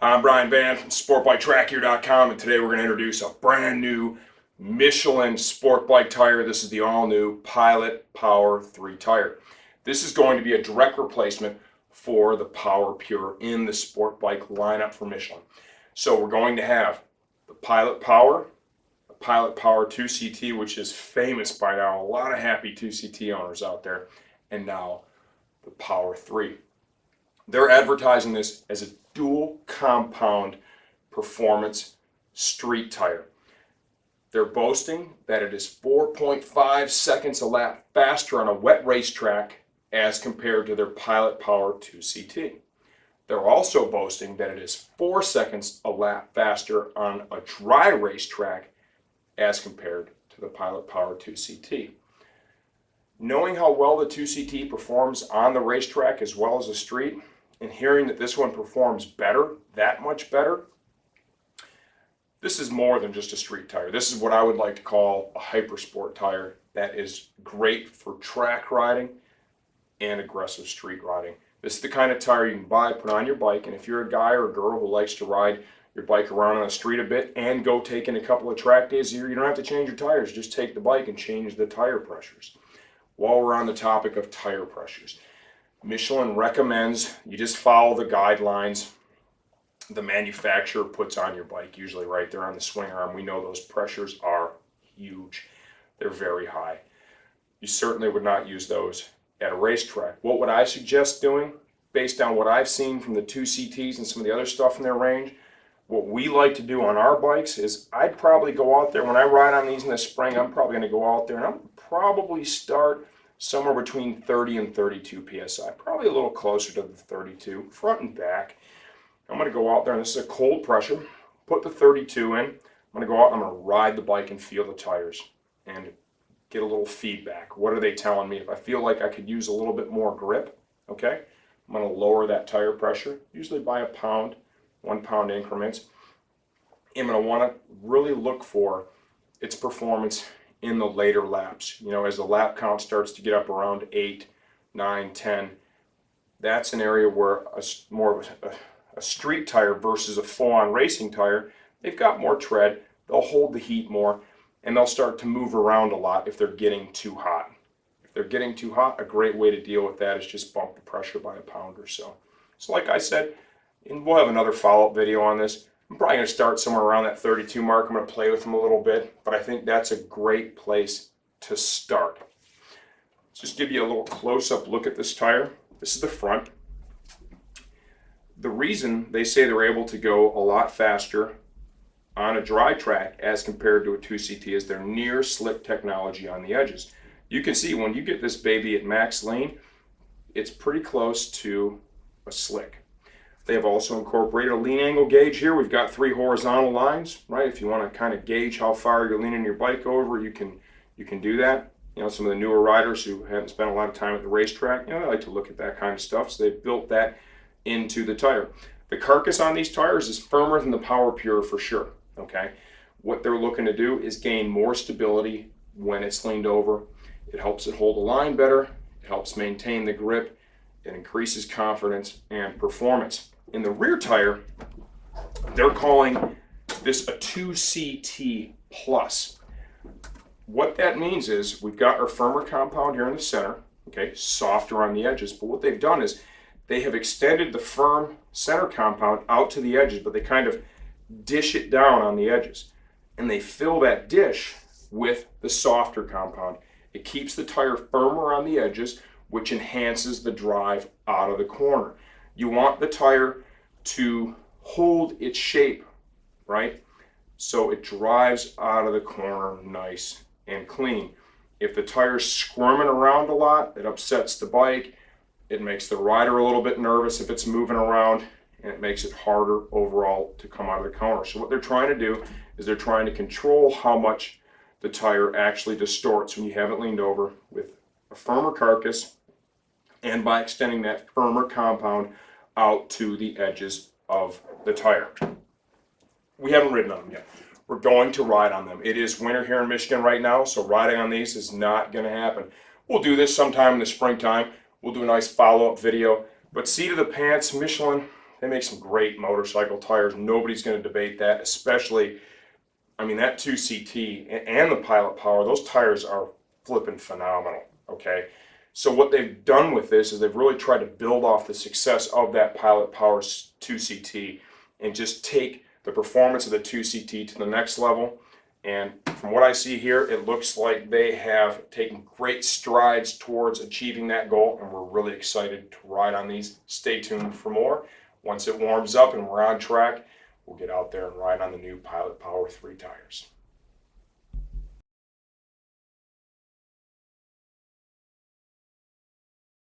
I'm Brian Van from SportBikeTrackHere.com, and today we're going to introduce a brand new Michelin sport bike tire. This is the all-new Pilot Power 3 tire. This is going to be a direct replacement for the Power Pure in the sport bike lineup for Michelin. So we're going to have the Pilot Power, the Pilot Power 2CT, which is famous by now, a lot of happy 2CT owners out there, and now the Power 3. They're advertising this as a dual compound performance street tire. They're boasting that it is 4.5 seconds a lap faster on a wet racetrack as compared to their Pilot Power 2CT. They're also boasting that it is 4 seconds a lap faster on a dry racetrack as compared to the Pilot Power 2CT. Knowing how well the 2CT performs on the racetrack as well as the street, and hearing that this one performs better, that much better, this is more than just a street tire. This is what I would like to call a hypersport tire that is great for track riding and aggressive street riding. This is the kind of tire you can buy, put on your bike, and if you're a guy or a girl who likes to ride your bike around on the street a bit and go take in a couple of track days a year, you don't have to change your tires. Just take the bike and change the tire pressures. While we're on the topic of tire pressures, Michelin recommends you just follow the guidelines the manufacturer puts on your bike, usually right there on the swing arm. We know those pressures are huge. They're very high. You certainly would not use those at a racetrack. What would I suggest doing, based on what I've seen from the 2CTs and some of the other stuff in their range? What we like to do on our bikes is I'd probably go out there, when I ride on these in the spring, I'm probably going to go out there and I'll probably start somewhere between 30 and 32 psi, probably a little closer to the 32, front and back. I'm going to go out there, and this is a cold pressure, put the 32 in. I'm going to go out and I'm going to ride the bike and feel the tires and get a little feedback. What are they telling me? If I feel like I could use a little bit more grip, okay, I'm going to lower that tire pressure, usually by a pound, 1 pound increments. I'm going to want to really look for its performance in the later laps. You know, as the lap count starts to get up around 8, 9, 10, that's an area where more of a street tire versus a full-on racing tire, they've got more tread, they'll hold the heat more, and they'll start to move around a lot if they're getting too hot. If they're getting too hot, a great way to deal with that is just bump the pressure by a pound or so. So like I said, and we'll have another follow-up video on this, I'm probably going to start somewhere around that 32 mark. I'm going to play with them a little bit, but I think that's a great place to start. Let's just give you a little close-up look at this tire. This is the front. The reason they say they're able to go a lot faster on a dry track as compared to a 2CT is their near slip technology on the edges. You can see when you get this baby at max lean, it's pretty close to a slick. They have also incorporated a lean angle gauge here. We've got 3 horizontal lines, right? If you want to kind of gauge how far you're leaning your bike over, you can do that. You know, some of the newer riders who haven't spent a lot of time at the racetrack, you know, they like to look at that kind of stuff. So they've built that into the tire. The carcass on these tires is firmer than the Power Pure for sure, okay? What they're looking to do is gain more stability when it's leaned over. It helps it hold the line better. It helps maintain the grip. It increases confidence and performance. In the rear tire, they're calling this a 2CT plus. What that means is we've got our firmer compound here in the center, okay, softer on the edges, but what they've done is they have extended the firm center compound out to the edges, but they kind of dish it down on the edges. And they fill that dish with the softer compound. It keeps the tire firmer on the edges, which enhances the drive out of the corner. You want the tire to hold its shape, right? So it drives out of the corner nice and clean. If the tire's squirming around a lot, it upsets the bike. It makes the rider a little bit nervous if it's moving around, and it makes it harder overall to come out of the corner. So what they're trying to do is they're trying to control how much the tire actually distorts when you have it leaned over with a firmer carcass, and by extending that firmer compound out to the edges of the tire. We haven't ridden on them yet. We're going to ride on them. It is winter here in Michigan right now, so riding on these is not going to happen. We'll do this sometime in the springtime. We'll do a nice follow-up video. But seat of the pants, Michelin, They make some great motorcycle tires. Nobody's going to debate that, especially, I mean, that 2CT and the Pilot Power, those tires are flipping phenomenal, okay? So what they've done with this is they've really tried to build off the success of that Pilot Power 2CT and just take the performance of the 2CT to the next level. And from what I see here, it looks like they have taken great strides towards achieving that goal, and we're really excited to ride on these. Stay tuned for more. Once it warms up and we're on track, we'll get out there and ride on the new Pilot Power 3 tires.